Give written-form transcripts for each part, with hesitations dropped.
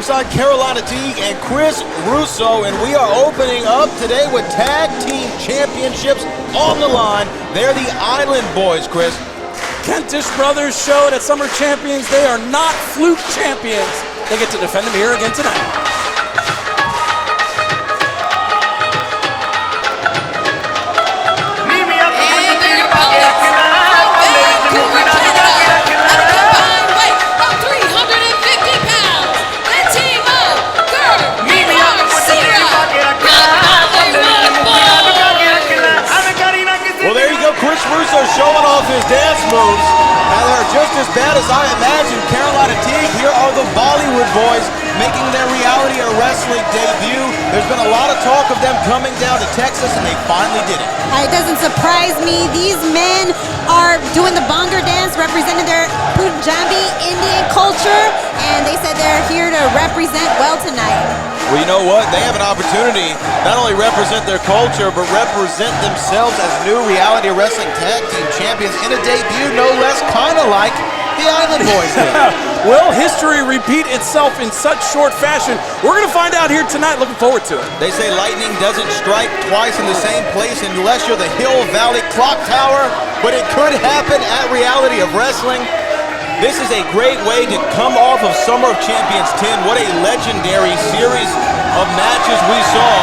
alongside Carolina Teague and Chris Russo, and we are opening up today with tag team championships on the line. They're the Island Boys, Chris. Kentish brothers show that Summer Champions, they are not fluke champions. They get to defend them here again tonight. Chris Russo showing off his dance moves, and they're just as bad as I imagined. Carolina Teague, here are the Bollywood Boys making their reality of wrestling debut. There's been a lot of talk of them coming down to Texas, and they finally did it. It doesn't surprise me. These men are doing the Bhangra dance, representing their Punjabi Indian culture, and they said they're here to represent well tonight. Well, you know what? They have an opportunity not only represent their culture, but represent themselves as new reality wrestling tag team champions in a debut, no less, kind of like the Island Boys did. Will history repeat itself in such short fashion? We're going to find out here tonight. Looking forward to it. They say lightning doesn't strike twice in the same place unless you're the Hill Valley Clock Tower, but it could happen at Reality of Wrestling. This is a great way to come off of Summer of Champions 10. What a legendary series of matches we saw.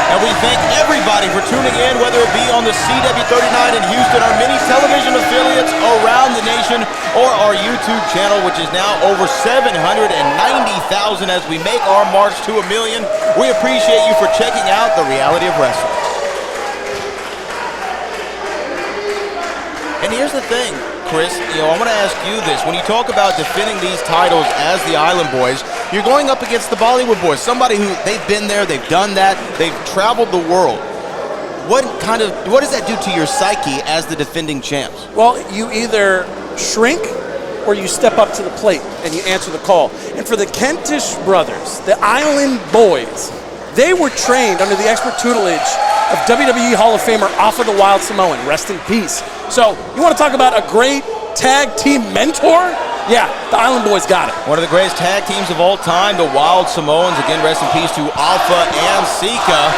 And we thank everybody for tuning in, whether it be on the CW39 in Houston, our many television affiliates around the nation, or our YouTube channel, which is now over 790,000 as we make our march to 1 million. We appreciate you for checking out the Reality of Wrestling. And here's the thing, Chris, I want to ask you this. When you talk about defending these titles as the Island Boys, you're going up against the Bollywood Boys, somebody who they've been there, they've done that, they've traveled the world. What does that do to your psyche as the defending champs? Well, you either shrink or you step up to the plate and you answer the call. And for the Kentish brothers, the Island Boys, they were trained under the expert tutelage of WWE Hall of Famer Alpha the Wild Samoan. Rest in peace. So, you want to talk about a great tag team mentor? Yeah, the Island Boys got it. One of the greatest tag teams of all time, the Wild Samoans. Again, rest in peace to Alpha and Sika.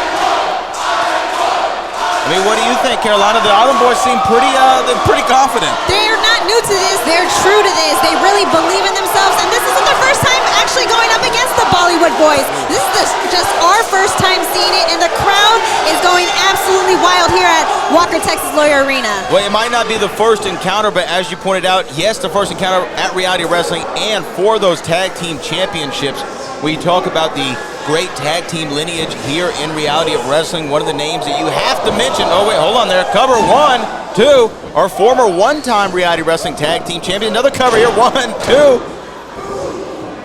I mean, what do you think, Carolina? The Island Boys seem they're pretty confident. They're not new to this. They're true to this. They really believe in themselves, and this isn't their first time actually going up against the Bollywood Boys. This is just our first time seeing it, and the crowd is going absolutely wild here at Walker Texas Lawyer Arena. Well, it might not be the first encounter, but as you pointed out, yes, the first encounter at Reality Wrestling, and for those tag team championships, we talk about the great tag team lineage here in Reality of Wrestling. One of the names that you have to mention, oh wait, hold on there, cover 1, 2, our former one-time Reality Wrestling tag team champion, another cover here, 1, 2,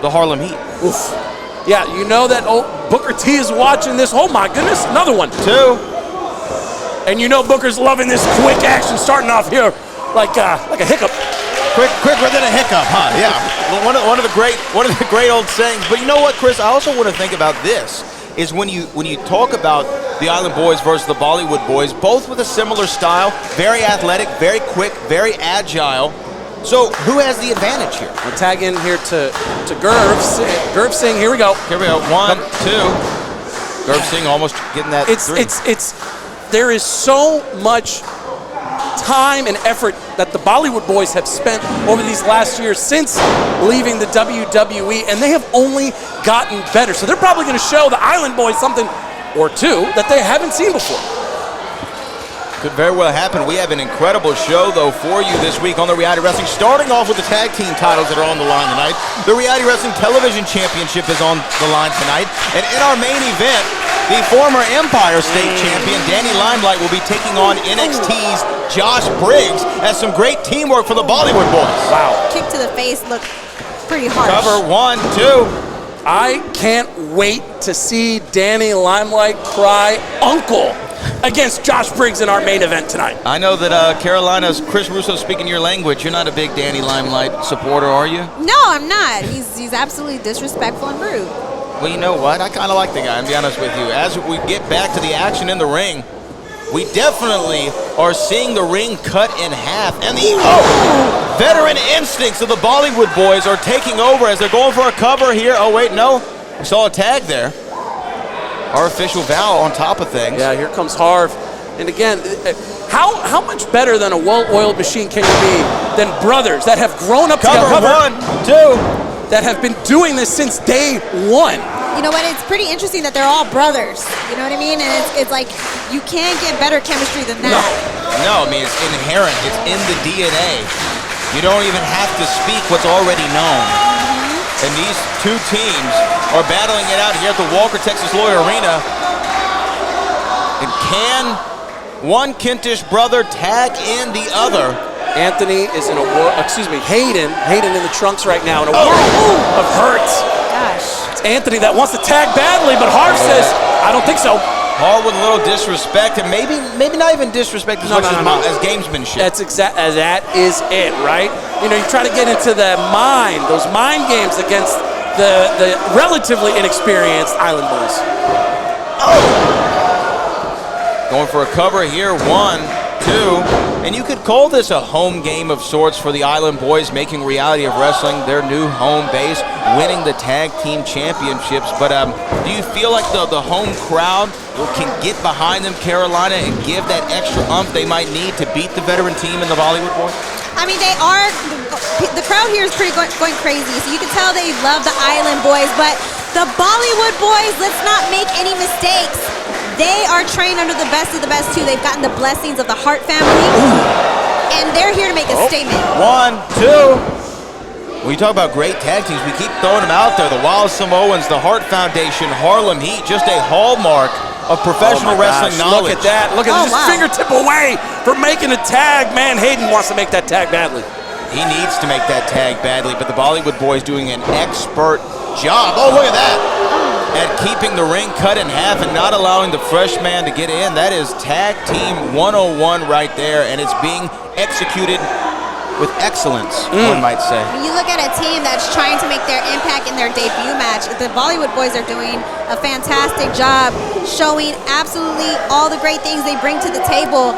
the Harlem Heat. Oof. Yeah, you know that Booker T is watching this. Oh my goodness, another one. 2. And you know Booker's loving this quick action starting off here like a hiccup. Quicker than a hiccup, huh? Yeah. One of the great old sayings. But you know what, Chris? I also want to think about this. Is when you talk about the Island Boys versus the Bollywood Boys, both with a similar style, very athletic, very quick, very agile. So who has the advantage here? We'll tag in here to Gurv Singh. Here we go. Here we go. 1, 2. Gurv Singh almost getting that. There is so much time and effort that the Bollywood Boys have spent over these last years since leaving the WWE, and they have only gotten better. So they're probably going to show the Island Boys something or two that they haven't seen before. Could very well happen. We have an incredible show, though, for you this week on the Reality Wrestling, starting off with the tag team titles that are on the line tonight. The Reality Wrestling Television Championship is on the line tonight, and in our main event, the former Empire State Champion, Danny Limelight, will be taking on NXT's Josh Briggs as some great teamwork for the Bollywood Boys. Wow. Kick to the face looked pretty harsh. Cover 1, 2. I can't wait to see Danny Limelight cry uncle against Josh Briggs in our main event tonight. I know that Carolina's Chris Russo speaking your language. You're not a big Danny Limelight supporter, are you? No, I'm not. He's absolutely disrespectful and rude. Well, you know what? I kind of like the guy, to be honest with you. As we get back to the action in the ring, we definitely are seeing the ring cut in half. And the veteran instincts of the Bollywood Boys are taking over as they're going for a cover here. Oh, wait, no. We saw a tag there. Artificial Val on top of things. Yeah, here comes Harv. And again, how much better than a well-oiled machine can you be than brothers that have grown up together? Cover 1, 2. That have been doing this since day one. You know what? It's pretty interesting that they're all brothers. You know what I mean? And it's like you can't get better chemistry than that. No, I mean, it's inherent. It's in the DNA. You don't even have to speak what's already known. And these two teams are battling it out here at the Walker Texas Lloyd Arena. And can one Kentish brother tag in the other? Anthony is in a Hayden in the trunks right now in a world of hurt. Gosh. It's Anthony that wants to tag badly, but Harv says, I don't think so. Harv with a little disrespect, and maybe not even disrespect as much as gamesmanship. That is it, right? You know, you try to get into those mind games against the relatively inexperienced Island Boys. Going for a cover here, 1, 2. And you could call this a home game of sorts for the Island Boys, making Reality of Wrestling their new home base, winning the tag team championships. But do you feel like the home crowd can get behind them, Carolina, and give that extra umph they might need to beat the veteran team in the Bollywood Boys? I mean, they are. The crowd here is pretty going crazy. So you can tell they love the Island Boys. But the Bollywood Boys, let's not make any mistakes. They are trained under the best of the best, too. They've gotten the blessings of the Hart family, and they're here to make a statement. 1, 2. When you talk about great tag teams, we keep throwing them out there. The Wild Samoans, the Hart Foundation, Harlem Heat, just a hallmark of professional wrestling knowledge. Look at that. Look at this fingertip away from making a tag. Man, Hayden wants to make that tag badly. He needs to make that tag badly, but the Bollywood Boys doing an expert job. Oh, look at that. At keeping the ring cut in half and not allowing the fresh man to get in. That is tag team 101 right there, and it's being executed with excellence, one might say. When you look at a team that's trying to make their impact in their debut match, the Bollywood Boys are doing a fantastic job showing absolutely all the great things they bring to the table.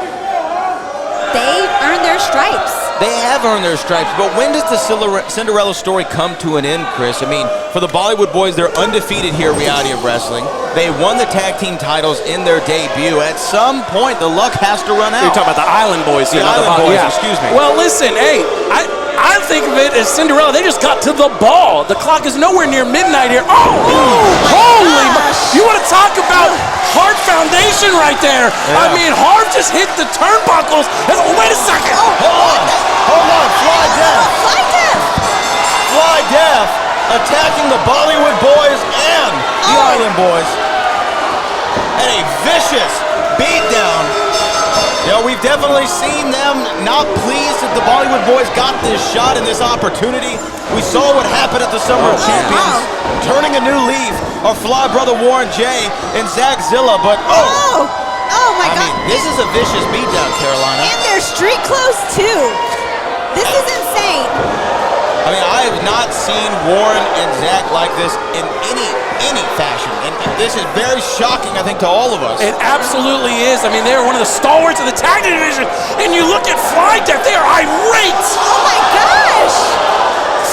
They earned their stripes. They have earned their stripes, but when does the Cinderella story come to an end, Chris? I mean, for the Bollywood Boys, they're undefeated here at Reality of Wrestling. They won the tag team titles in their debut. At some point, the luck has to run out. You're talking about the Island Boys here. The Island Boys, excuse me. Well, listen, hey, I think of it as Cinderella. They just got to the ball. The clock is nowhere near midnight here. Holy! You want to talk about Hart Foundation right there? Yeah. I mean, Harv just hit the turnbuckles. Wait a second. Hold on, Fly Death. Fly Death attacking the Bollywood Boys and the Island Boys. And a vicious beatdown. You know, we've definitely seen them not pleased that the Bollywood Boys got this shot and this opportunity. We saw what happened at the Summer of Champions. Turning a new leaf are Fly Brother Warren J and Zach Zilla, but oh my God. I mean, this is a vicious beatdown, Carolina. And their street clothes, too. This is insane. I mean, I have not seen Warren and Zach like this in any fashion. And this is very shocking, I think, to all of us. It absolutely is. I mean, they are one of the stalwarts of the tag division. And you look at Fly Death, they are irate. Oh my gosh.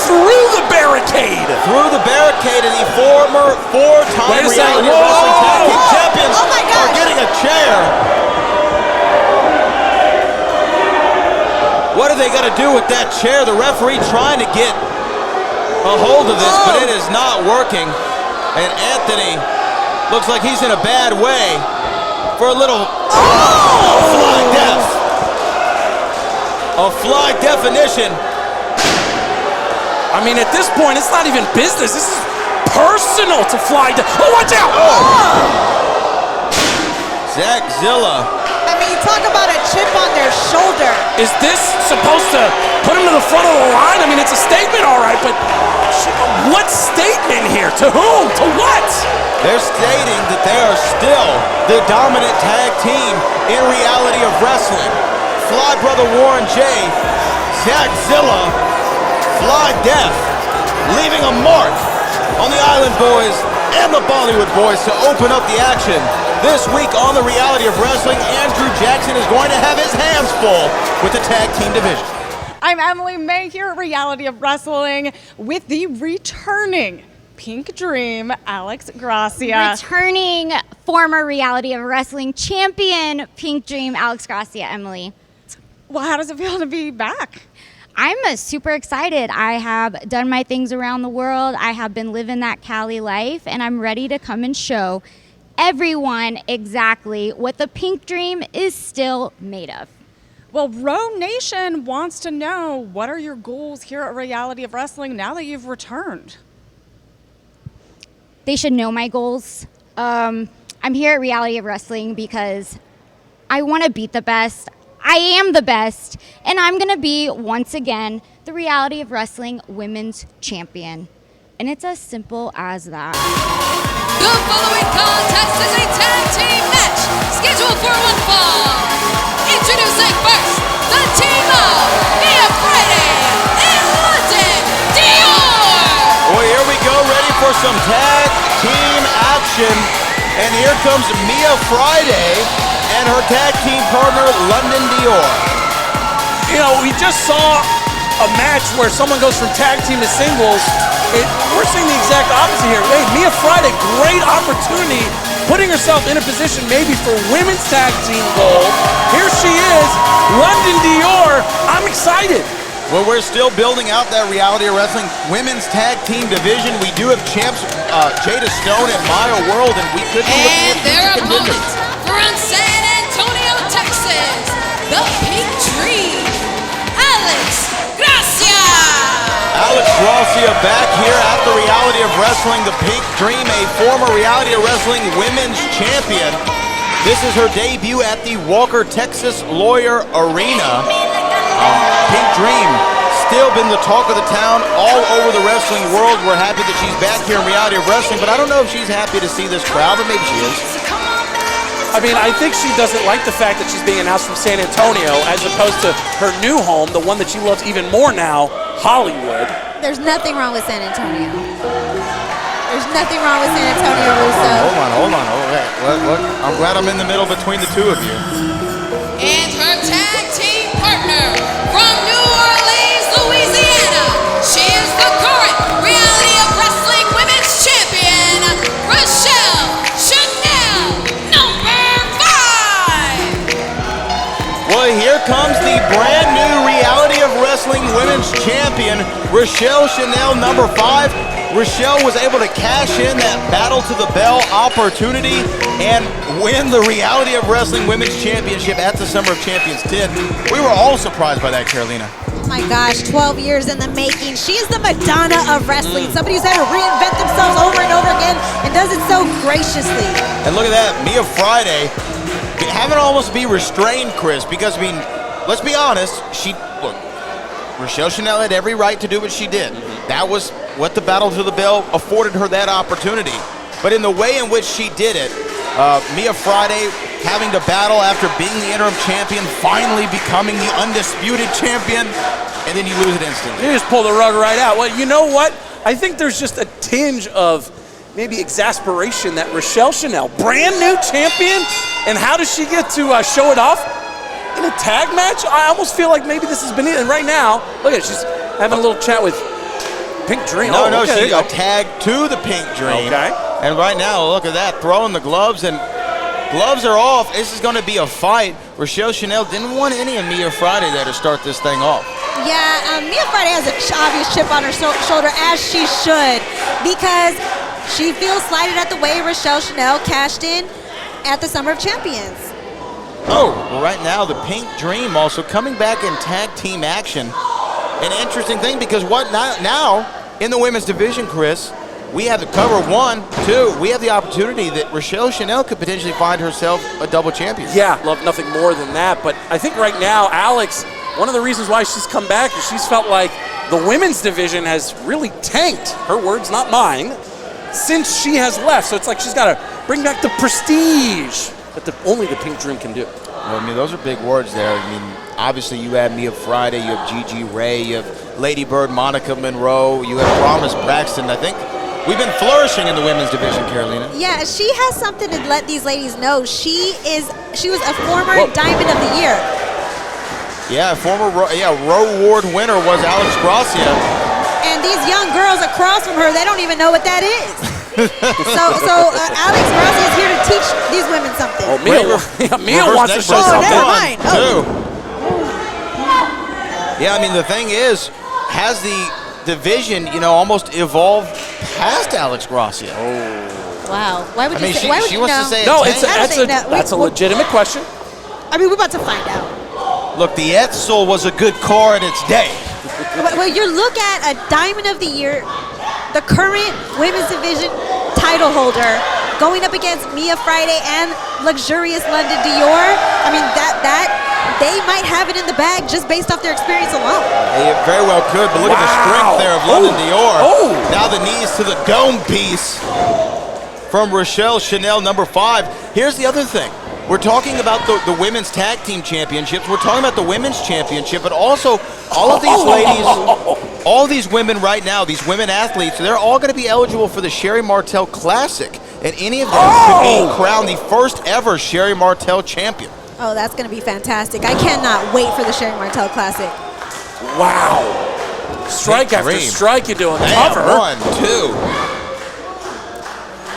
Through the barricade. Through the barricade, and the former four-time Reality Wrestling Tag Team champions are getting a chair. What are they going to do with that chair? The referee trying to get a hold of this, but it is not working. And Anthony looks like he's in a bad way for a little fly death. A fly definition. I mean, at this point, it's not even business. This is personal to Fly Death. Oh, watch out! Zach Zilla. I mean, talk about a chip on their shoulder. Is this supposed to put him to the front of the line? I mean, it's a statement, all right, but what statement here? To whom? To what? They're stating that they are still the dominant tag team in Reality of Wrestling. Fly Brother Warren J, Zach Zilla, Fly Death, leaving a mark on the Island Boys and the Bollywood Boys to open up the action. This week on the Reality of Wrestling, Andrew Jackson is going to have his hands full with the tag team division. I'm Emily May here at Reality of Wrestling with the returning Pink Dream, Alex Gracia. Returning former Reality of Wrestling champion, Pink Dream, Alex Gracia, Emily. Well, how does it feel to be back? I'm super excited. I have done my things around the world. I have been living that Cali life, and I'm ready to come and show everyone exactly what the Pink Dream is still made of. Well, Row Nation wants to know, what are your goals here at Reality of Wrestling now that you've returned? They should know my goals. I'm here at Reality of Wrestling because I want to beat the best. I am the best, and I'm going to be, once again, the Reality of Wrestling Women's Champion. And it's as simple as that. The following contest is a tag team match scheduled for one fall. Introducing first, the team of Mia Friday and Londyn, Dior. Boy, here we go, ready for some tag team action. And here comes Mia Friday and her tag team partner, Londyn, Dior. You know, we just saw a match where someone goes from tag team to singles. We're seeing the exact opposite here. Hey, Mia Friday, great opportunity, putting herself in a position maybe for women's tag team gold. Here she is, Londyn, Dior. I'm excited. Well, we're still building out that Reality of Wrestling women's tag team division. We do have champs Jada Stone and Maya World, and we could be looking And at their future contenders. opponent from San Antonio, Texas, the Pink Dream, Alex Gracia. Alex Gracia back here at the Reality of Wrestling, the Pink Dream, a former Reality of Wrestling women's champion. This is her debut at the Walker, Texas Lawyer Arena. Pink Dream still been the talk of the town all over the wrestling world. We're happy that she's back here in Reality of Wrestling, but I don't know if she's happy to see this crowd, but maybe she is. I mean, I think she doesn't like the fact that she's being announced from San Antonio as opposed to her new home, the one that she loves even more now, Hollywood. There's nothing wrong with San Antonio. There's nothing wrong with San Antonio, Russo. Hold on. Look, I'm glad I'm in the middle between the two of you. And her tag team partner from New Orleans, Louisiana. She is the current Reality of Wrestling Women's Champion, Rochelle Chanel, #5. Well, here comes the brand new Reality of Wrestling Women's Champion, Rochelle Chanel, #5. Rochelle was able to cash in that Battle to the Bell opportunity and win the Reality of Wrestling Women's Championship at the Summer of Champions 10. We were all surprised by that, Carolina. Oh my gosh, 12 years in the making. She is the Madonna of wrestling. Somebody who's had to reinvent themselves over and over again and does it so graciously. And look at that, Mia Friday having to almost be restrained, Chris, because, I mean, let's be honest, look, Rochelle Chanel had every right to do what she did. That was what the Battle to the Bell afforded her, that opportunity. But in the way in which she did it, Mia Friday having to battle after being the interim champion, finally becoming the undisputed champion, and then you lose it instantly. You just pull the rug right out. Well, you know what? I think there's just a tinge of maybe exasperation that Rochelle Chanel, brand new champion, and how does she get to show it off in a tag match? I almost feel like maybe this has been it. And right now, look at it, she's having a little chat with Pink Dream. No, okay, she got tagged to the Pink Dream. Okay. And right now, look at that, throwing the gloves, and gloves are off. This is going to be a fight. Rochelle Chanel didn't want any of Mia Friday there to start this thing off. Yeah, Mia Friday has an obvious chip on her shoulder, as she should, because she feels slighted at the way Rochelle Chanel cashed in at the Summer of Champions. Oh, well, right now, the Pink Dream also coming back in tag team action. An interesting thing, because now in the women's division, Chris, we have the cover 1, 2. We have the opportunity that Rochelle Chanel could potentially find herself a double champion. Yeah, love nothing more than that. But I think right now, Alex, one of the reasons why she's come back is she's felt like the women's division has really tanked, her words, not mine, since she has left. So it's like she's got to bring back the prestige that only the Pink Dream can do. Well, I mean, those are big words there. I mean, obviously you have Mia Friday, you have Gigi Ray, you have Lady Bird, Monica Monroe, you have Promise Braxton. I think we've been flourishing in the women's division, Carolina. Yeah, she has something to let these ladies know. She was a former Diamond of the Year. Yeah, former Row Award winner was Alex Gracia. And these young girls across from her, they don't even know what that is. so Alex Gracia is here to teach these women something. Oh, Mia wants to show something. Never mind. Yeah, I mean, the thing is, has the division, almost evolved past Alex Gracia? Wow. Why would you say? Why would she you wants know? to say No, it's that's a legitimate question. I mean, we're about to find out. Look, the Etzel was a good car in its day. Well, you look at a Diamond of the Year, the current women's division title holder, going up against Mia Friday and luxurious Londyn Dior. I mean, that they might have it in the bag just based off their experience alone. They very well could, but look at the strength there of Londyn Dior. Now the knees to the dome piece from Raquel Chanel, number 5. Here's the other thing. We're talking about the women's tag team championships. We're talking about the women's championship, but also all of these ladies, all these women right now, these women athletes, they're all going to be eligible for the Sherry Martel Classic, and any of them could be crowned the first ever Sherry Martel champion. Oh, that's going to be fantastic. I cannot wait for the Sherry Martel Classic. Wow. Strike after strike you're doing. Cover. 1, 2.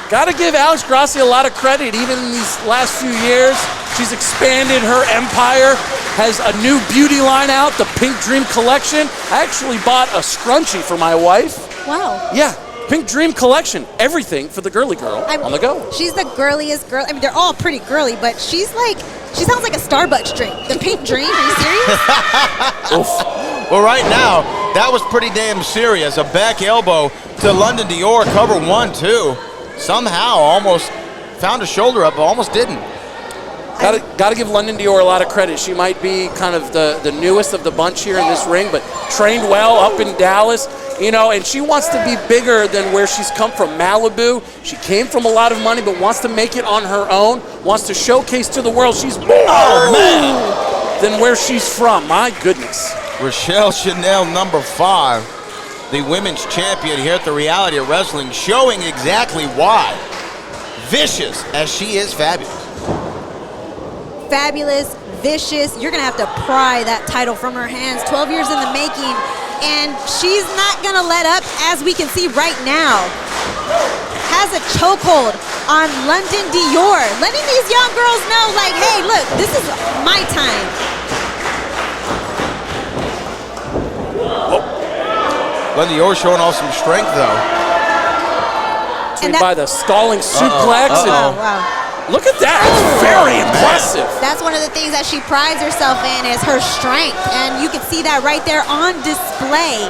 Got to give Alex Gracia a lot of credit. Even in these last few years, she's expanded her empire, has a new beauty line out, the Pink Dream Collection. I actually bought a scrunchie for my wife. Wow. Yeah, Pink Dream Collection. Everything for the girly girl on the go. She's the girliest girl. I mean, they're all pretty girly, but she sounds like a Starbucks drink. The Pink Dream, are you serious? Well, right now, that was pretty damn serious. A back elbow to Londyn Dior, cover 1, 2. Somehow almost found a shoulder up, but almost didn't. Got to give Londyn Dior a lot of credit. She might be kind of the newest of the bunch here in this ring, but trained well up in Dallas, and she wants to be bigger than where she's come from. Malibu, she came from a lot of money, but wants to make it on her own, wants to showcase to the world she's more than where she's from. My goodness. Raquel Chanel, number 5. The women's champion here at the Reality of Wrestling, showing exactly why. Vicious as she is fabulous. Fabulous, vicious. You're going to have to pry that title from her hands. 12 years in the making, and she's not going to let up, as we can see right now. Has a chokehold on Londyn Dior, letting these young girls know, like, hey, look, this is my time. Londyn Dior showing off some strength, though. By the stalling suplex. Wow. Look at that. It's very impressive. That's one of the things that she prides herself in, is her strength. And you can see that right there on display.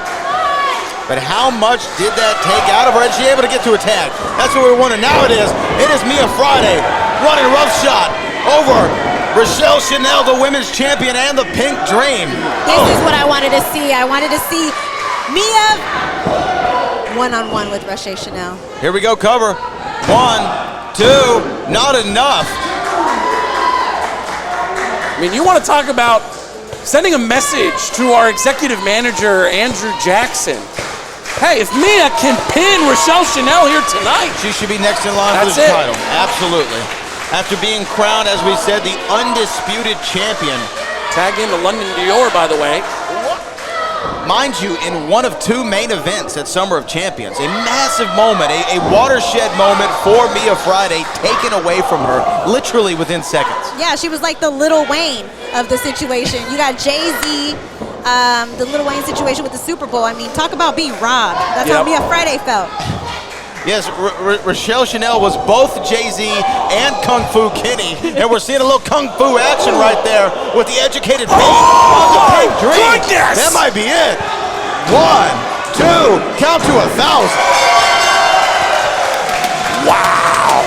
But how much did that take out of her? And she able to get to a tag? That's what we're wondering. Now it is Mia Friday running roughshod over Raquel Chanel, the women's champion, and the Pink Dream. This is what I wanted to see. I wanted to see Mia one-on-one with Raquel Chanel. Here we go, cover. 1, 2, not enough. I mean, you want to talk about sending a message to our executive manager, Andrew Jackson. Hey, if Mia can pin Raquel Chanel here tonight, she should be next in line for the title. Absolutely. After being crowned, as we said, the undisputed champion. Tag in to Londyn Dior, by the way. Mind you, in one of 2 main events at Summer of Champions, a massive moment, a watershed moment for Mia Friday, taken away from her literally within seconds. Yeah, she was like the Lil Wayne of the situation. You got Jay-Z, the Lil Wayne situation with the Super Bowl. I mean, talk about being robbed. That's how Mia Friday felt. Yes, Raquel Chanel was both Jay-Z and Kung Fu Kenny, and we're seeing a little Kung Fu action right there with the educated beat of the Pink Dream. Goodness! That might be it. 1, 2, count to 1,000. Wow!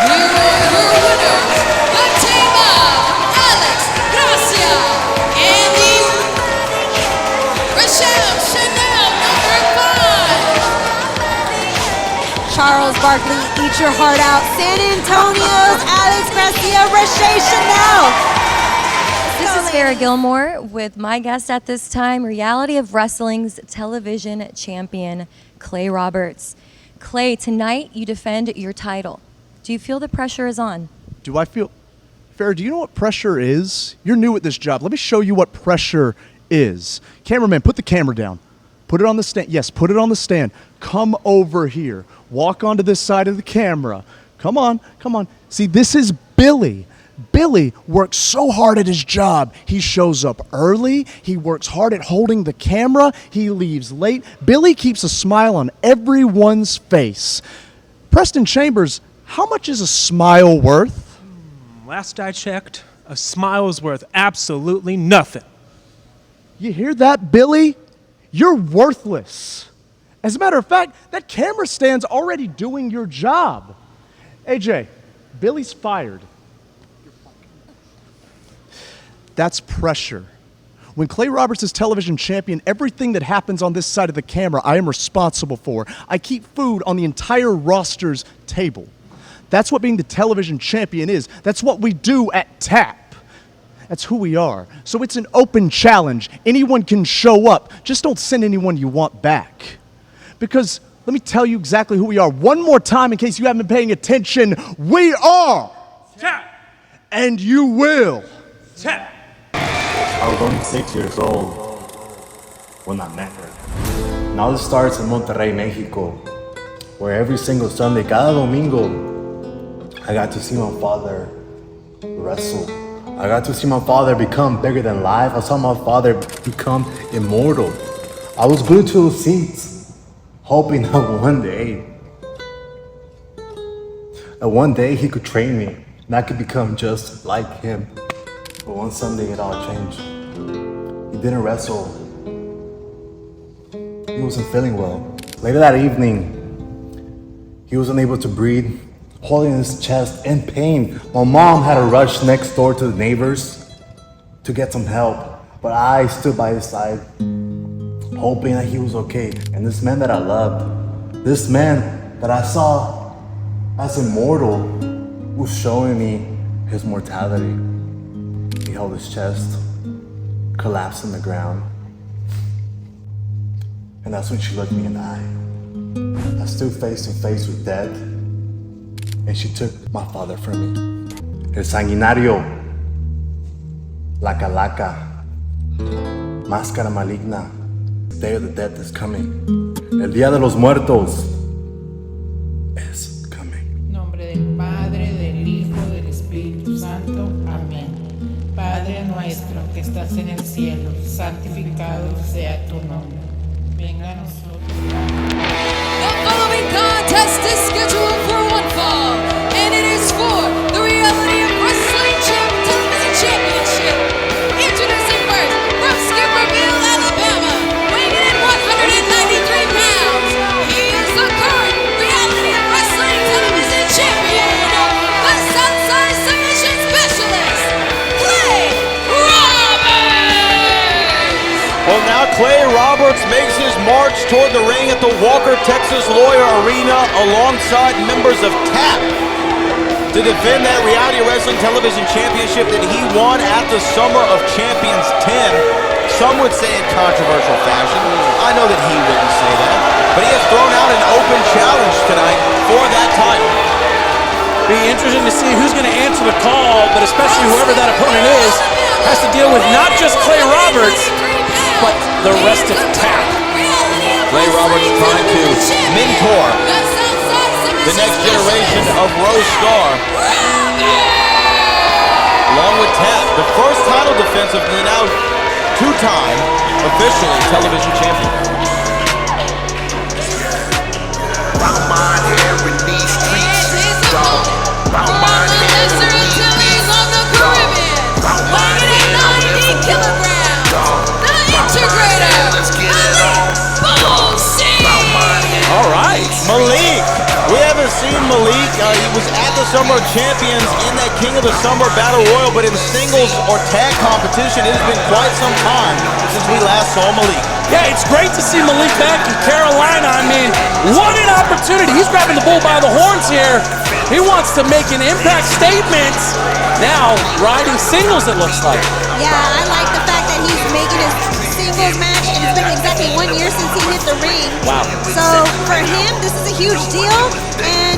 Here are your winners, the team of Alex Gracia and the Raquel Chanel, number 5. Charles Barkley, eat your heart out. San Antonio's Alex Gracia, Raquel Chanel. This is Farah Gilmore with my guest at this time, Reality of Wrestling's television champion, Klay Roberts. Klay, tonight you defend your title. Do you feel the pressure is on? Do I feel... Farah, do you know what pressure is? You're new at this job. Let me show you what pressure is. Cameraman, put the camera down. Put it on the stand. Yes, put it on the stand. Come over here. Walk onto this side of the camera. Come on, come on. See, this is Billy. Billy works so hard at his job. He shows up early. He works hard at holding the camera. He leaves late. Billy keeps a smile on everyone's face. Preston Chambers, how much is a smile worth? Last I checked, a smile is worth absolutely nothing. You hear that, Billy? You're worthless. As a matter of fact, that camera stand's already doing your job. AJ, Billy's fired. That's pressure. When Klay Roberts is television champion, everything that happens on this side of the camera, I am responsible for. I keep food on the entire roster's table. That's what being the television champion is. That's what we do at TAP. That's who we are. So it's an open challenge. Anyone can show up. Just don't send anyone you want back. Because let me tell you exactly who we are. One more time in case you haven't been paying attention. We are TAP. And you will. TAP. I was only 6 years old when I met her. Now this starts in Monterrey, Mexico, where every single Sunday, cada domingo, I got to see my father wrestle. I got to see my father become bigger than life. I saw my father become immortal. I was glued to those seats, hoping that one day he could train me and I could become just like him. But one Sunday it all changed. He didn't wrestle. He wasn't feeling well. Later that evening, he wasn't able to breathe, holding his chest in pain. My mom had to rush next door to the neighbors to get some help, but I stood by his side, hoping that he was okay. And this man that I loved, this man that I saw as immortal, was showing me his mortality. He held his chest, collapsed on the ground. And that's when she looked me in the eye. I stood face to face with death, and she took my father from me. El sanguinario, la calaca, máscara maligna. The day of the death is coming. El día de los muertos is coming. Nombre del Padre, del Hijo, del Espíritu Santo. Amén. Padre nuestro que estás en el cielo, santificado sea tu nombre. Venga a nosotros. The following contest is scheduled for one fall, and it is for the Reality of Wrestling Television Championship. Introducing first, from Skipperville, Alabama, weighing in at 193 pounds, he is the current Reality of Wrestling Television Champion, the Southside Submission Specialist, Klay Roberts! Well, now Klay Roberts makes his march toward the ring at the Walker, Texas Lawyer Arena alongside members of TAP to defend that Reality Wrestling Television Championship that he won at the Summer of Champions 10. Some would say in controversial fashion. I know that he wouldn't say that, but he has thrown out an open challenge tonight for that title. Be interesting to see who's going to answer the call, but especially whoever that opponent is, has to deal with not just Klay Roberts, but the rest of TAP. Klay Roberts trying to mentor the next generation of Rose Star, along with TAP, the first title defense of the now two-time officially television champion. Round my hair in these streets, dog. Round my hair in these streets, dog. Weighing in 90 kilograms, the integrator, Malik. All right. Malik. We haven't seen Malik. He was at the Summer of Champions in that King of the Summer Battle Royal, but in singles or tag competition, it has been quite some time since we last saw Malik. Yeah, it's great to see Malik back in Carolina. I mean, what an opportunity. He's grabbing the bull by the horns here. He wants to make an impact statement. Now, riding singles, it looks like. Yeah, I like the fact that he's making his singles match, and it's been exactly 1 year since he hit the ring. Wow. So for him, this is a huge deal, and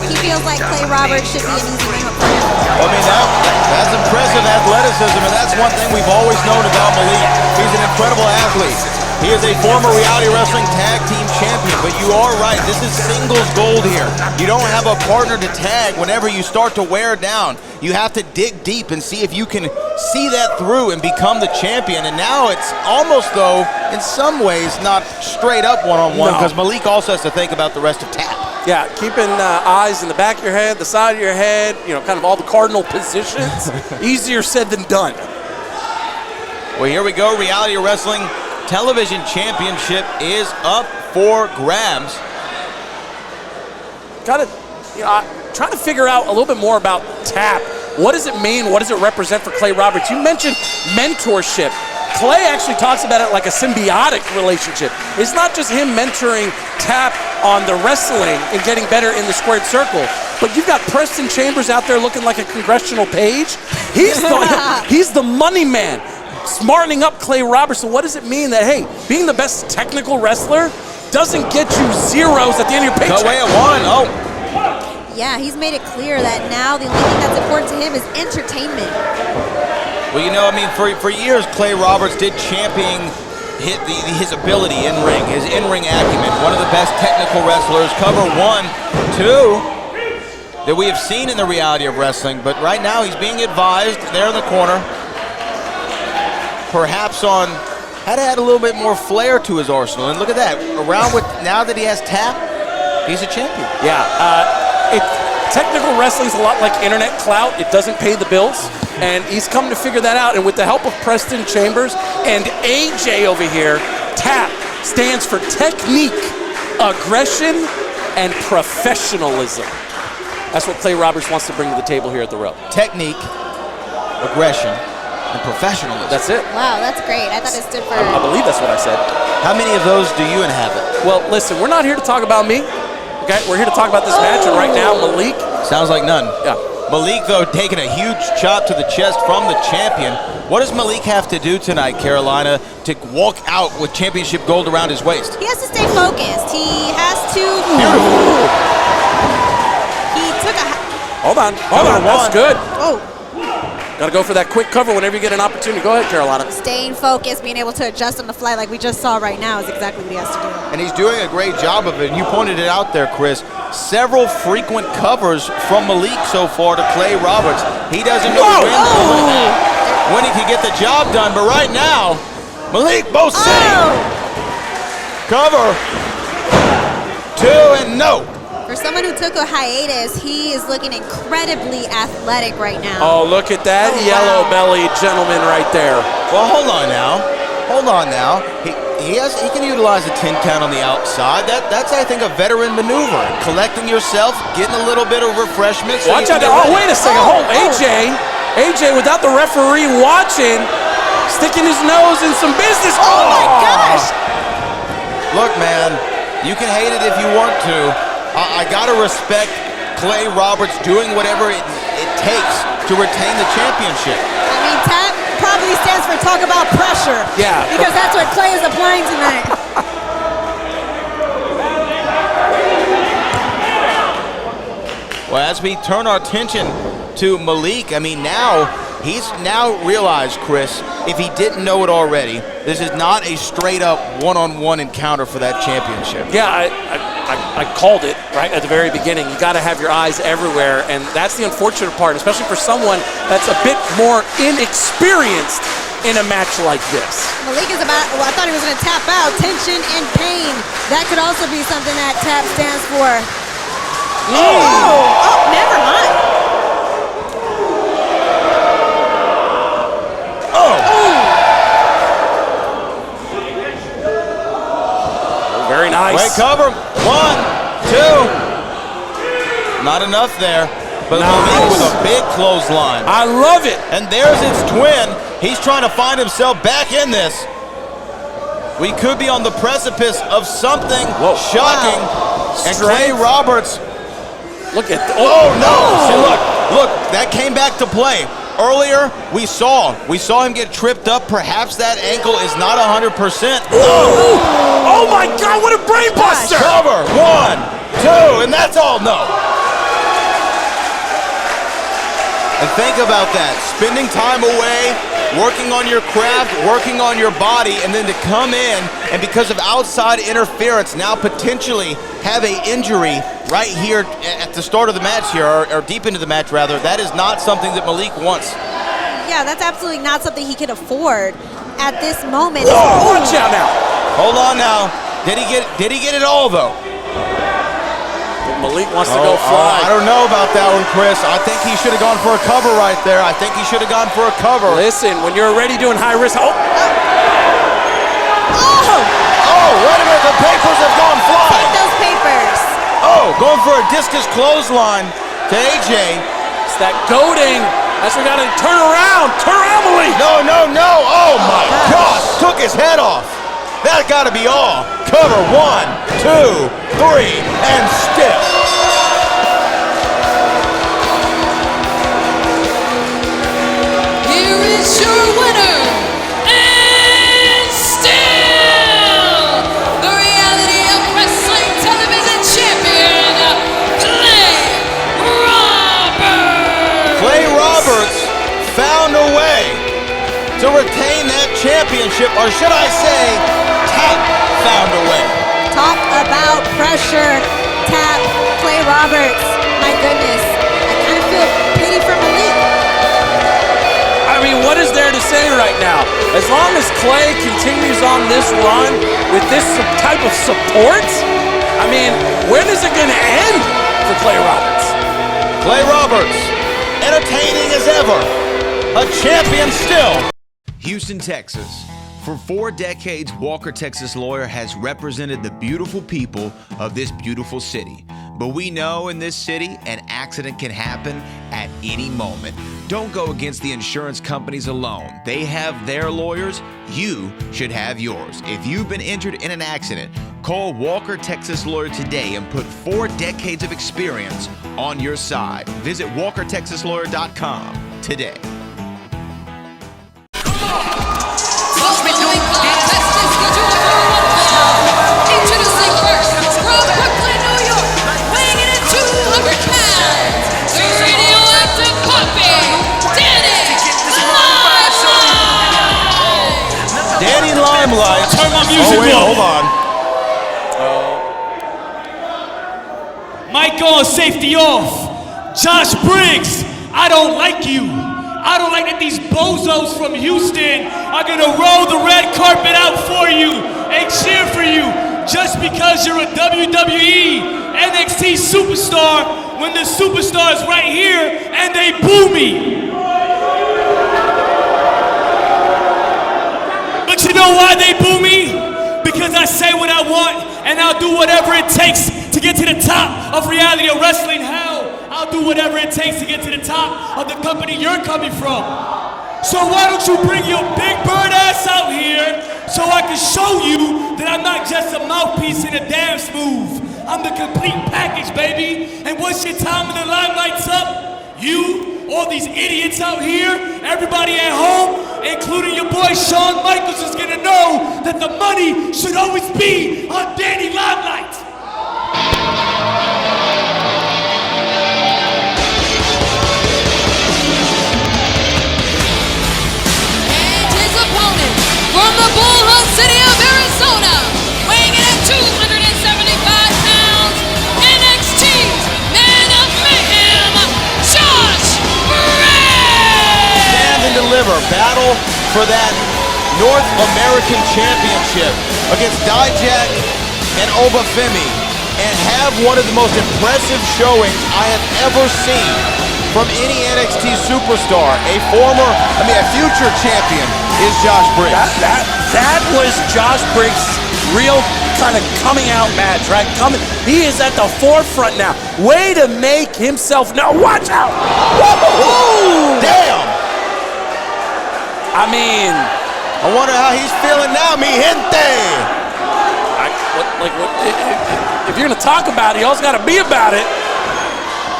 he feels like Klay Roberts should be an easy matchup for him. I mean, that's impressive athleticism, and that's one thing we've always known about Malik. He's an incredible athlete. He is a former Reality Wrestling Tag Team Champion, but you are right. This is singles gold here. You don't have a partner to tag whenever you start to wear down. You have to dig deep and see if you can see that through and become the champion. And now it's almost, though, in some ways, not straight up one-on-one, because Malik also has to think about the rest of Tap. Yeah, keeping eyes in the back of your head, the side of your head, you know, kind of all the cardinal positions. Easier said than done. Well, here we go. Reality Wrestling Television Championship is up for grabs. Trying to figure out a little bit more about Tap. What does it mean? What does it represent for Klay Roberts? You mentioned mentorship. Klay actually talks about it like a symbiotic relationship. It's not just him mentoring Tap on the wrestling and getting better in the squared circle, but you've got Preston Chambers out there looking like a congressional page. He's the money man, smartening up Klay Roberts. So what does it mean that, hey, being the best technical wrestler doesn't get you zeros at the end of your paycheck? Go away at one. Oh. Yeah, he's made it clear that now the only thing that's important to him is entertainment. Well, you know, I mean, for years, Klay Roberts did champion his ability in-ring, his in-ring acumen. One of the best technical wrestlers. Cover 1, 2 that we have seen in the Reality of Wrestling. But right now, he's being advised there in the corner. Perhaps had to add a little bit more flair to his arsenal. And look at that. Now that he has Tap, he's a champion. Yeah. Technical wrestling's a lot like internet clout. It doesn't pay the bills, and he's come to figure that out. And with the help of Preston Chambers and AJ over here, TAP stands for technique, aggression, and professionalism. That's what Klay Roberts wants to bring to the table here at the Row. Technique, aggression, and professionalism. That's it. Wow, that's great. I thought it stood for... I believe that's what I said. How many of those do you inhabit? Well, listen, we're not here to talk about me. Okay, we're here to talk about this match, and right now, Malik. Sounds like none. Yeah. Malik, though, taking a huge chop to the chest from the champion. What does Malik have to do tonight, Carolina, to walk out with championship gold around his waist? He has to stay focused. He has to... Beautiful. He took a... Hold on. That's good. Oh. Got to go for that quick cover whenever you get an opportunity. Go ahead, Carolina. Staying focused, being able to adjust on the fly like we just saw right now is exactly what he has to do. And he's doing a great job of it. And you pointed it out there, Chris. Several frequent covers from Malik so far to Klay Roberts. He doesn't know when he can get the job done. But right now, Malik both sitting. Cover. 2 and no. For someone who took a hiatus, he is looking incredibly athletic right now. Oh, look at that yellow-bellied gentleman right there. Well, hold on now. He can utilize a 10 count on the outside. That's I think, a veteran maneuver. Collecting yourself, getting a little bit of refreshment. So watch out. Oh, wait a second. AJ, without the referee watching, sticking his nose in some business. Oh my gosh. Look, man, you can hate it if you want to. I got to respect Klay Roberts doing whatever it takes to retain the championship. I mean, Tap probably stands for talk about pressure. Yeah. Because that's what Klay is applying tonight. Well, as we turn our attention to Malik, I mean, he's now realized, Chris, if he didn't know it already, this is not a straight-up one-on-one encounter for that championship. Yeah, I called it right at the very beginning. You got to have your eyes everywhere, and that's the unfortunate part, especially for someone that's a bit more inexperienced in a match like this. Malik is I thought he was going to tap out. Tension and pain. That could also be something that TAP stands for. Oh, never mind. Very nice. Great cover. 1, 2. Not enough there. But Malik with a big clothesline. I love it. And there's its twin. He's trying to find himself back in this. We could be on the precipice of something shocking. Wow. And Klay Roberts. Look at no. See, look, that came back to play. Earlier, we saw him get tripped up. Perhaps that ankle is not 100%. Oh my God, what a brain buster! Cover, 1, 2, and that's all no. And think about that, spending time away working on your craft, working on your body, and then to come in and because of outside interference now potentially have an injury right here at the start of the match here, or deep into the match rather. That is not something that Malik wants. Yeah, that's absolutely not something he can afford at this moment. Oh, watch out now. Hold on now. Did he get it all though? Malik wants to go fly. I don't know about that one, Chris. I think he should have gone for a cover right there. I think he should have gone for a cover. Listen, when you're already doing high risk. Oh, wait a minute. The papers have gone flying. Take those papers. Oh, going for a discus clothesline to AJ. It's that goading. That's what we got to turn around. Turn around, Malik. No. Oh, my gosh. Took his head off. That got to be all. Cover 1, 2, 3, and stiff. Here is your winner, and still the Reality of Wrestling Television Champion, Klay Roberts. Klay Roberts found a way to retain that championship, or should I say, Tap found a way. Talk about pressure. Tap, Klay Roberts. My goodness. I kind of feel pity for Malik. I mean, what is there to say right now? As long as Klay continues on this run with this type of support, I mean, when is it going to end for Klay Roberts? Klay Roberts, entertaining as ever, a champion still. Houston, Texas. For 4 decades, Walker Texas Lawyer has represented the beautiful people of this beautiful city. But we know in this city, an accident can happen at any moment. Don't go against the insurance companies alone. They have their lawyers. You should have yours. If you've been injured in an accident, call Walker Texas Lawyer today and put 4 decades of experience on your side. Visit WalkerTexasLawyer.com today. Introducing first, from Brooklyn, New York, weighing in at 200 pounds, the radioactive puppy, Danny Limelight. Turn my music wait, off. hold on. Mic on, safety off. Josh Briggs, I don't like you. I don't like that these bozos from Houston are gonna roll the red carpet out for you and cheer for you just because you're a WWE NXT superstar when the superstar is right here and they boo me. But you know why they boo me? Because I say what I want and I'll do whatever it takes to get to the top of reality of wrestling. Hell, I'll do whatever it takes to get to the top of the company you're coming from. So why don't you bring your big bird ass out here so I can show you that I'm not just a mouthpiece and a dance move. I'm the complete package, baby. And once your time in the limelight's up, you, all these idiots out here, everybody at home, including your boy Shawn Michaels, is gonna know that the money should always be on Danny Limelight. from the Bullhorn City of Arizona, weighing in at 275 pounds, NXT's Man of Mayhem, Josh Briggs! Stand and deliver. Battle for that North American Championship against Dijak and Obafemi, and have one of the most impressive showings I have ever seen from any NXT superstar. A future champion is Josh Briggs. That was Josh Briggs' real kind of coming out match, right? He is at the forefront now. Way to make himself known. Watch out! Woo! Damn! I mean, I wonder how he's feeling now, mi gente. If you're gonna talk about it, you also gotta be about it.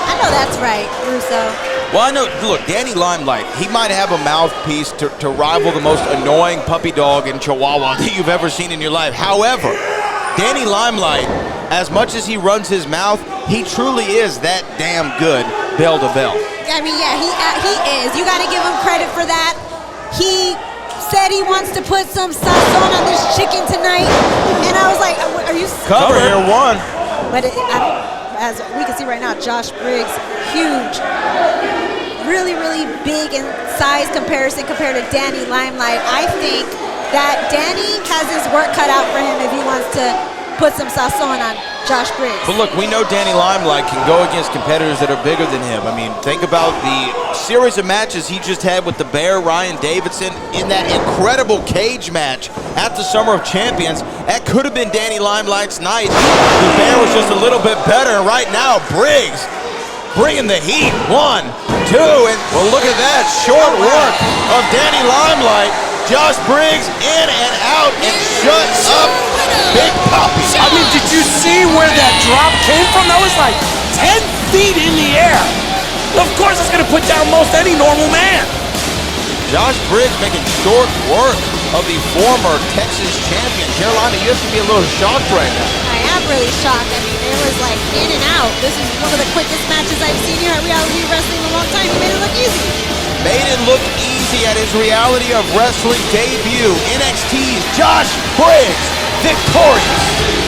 I know that's right, Russo. Well, I know, look, Danny Limelight, he might have a mouthpiece to rival the most annoying puppy dog in Chihuahua that you've ever seen in your life. However, Danny Limelight, as much as he runs his mouth, he truly is that damn good bell to bell. I mean, yeah, he is. You got to give him credit for that. He said he wants to put some sazon on this chicken tonight, and I was like, are you Cover here, one. But I don't, as we can see right now, Josh Briggs, huge, really, really big in size comparison compared to Danny Limelight. I think that Danny has his work cut out for him if he wants to put some sazon on Josh Briggs. But look, we know Danny Limelight can go against competitors that are bigger than him. I mean, think about the series of matches he just had with the Bear, Ryan Davidson, in that incredible cage match at the Summer of Champions. That could have been Danny Limelight's night. The Bear was just a little bit better. And right now, Briggs bringing the heat. 1, 2, and well, look at that short work of Danny Limelight. Josh Briggs in and out and shut up Big Poppy. I mean, did you see where that drop came from? That was like 10 feet in the air. Of course it's going to put down most any normal man. Josh Briggs making short work of the former Texas champion. Carolina, you have to be a little shocked right now. I am really shocked. I mean, it was like in and out. This is one of the quickest matches I've seen here at Reality Wrestling in a long time. He made it look easy. Made it look easy at his Reality of Wrestling debut. NXT's Josh Briggs victorious.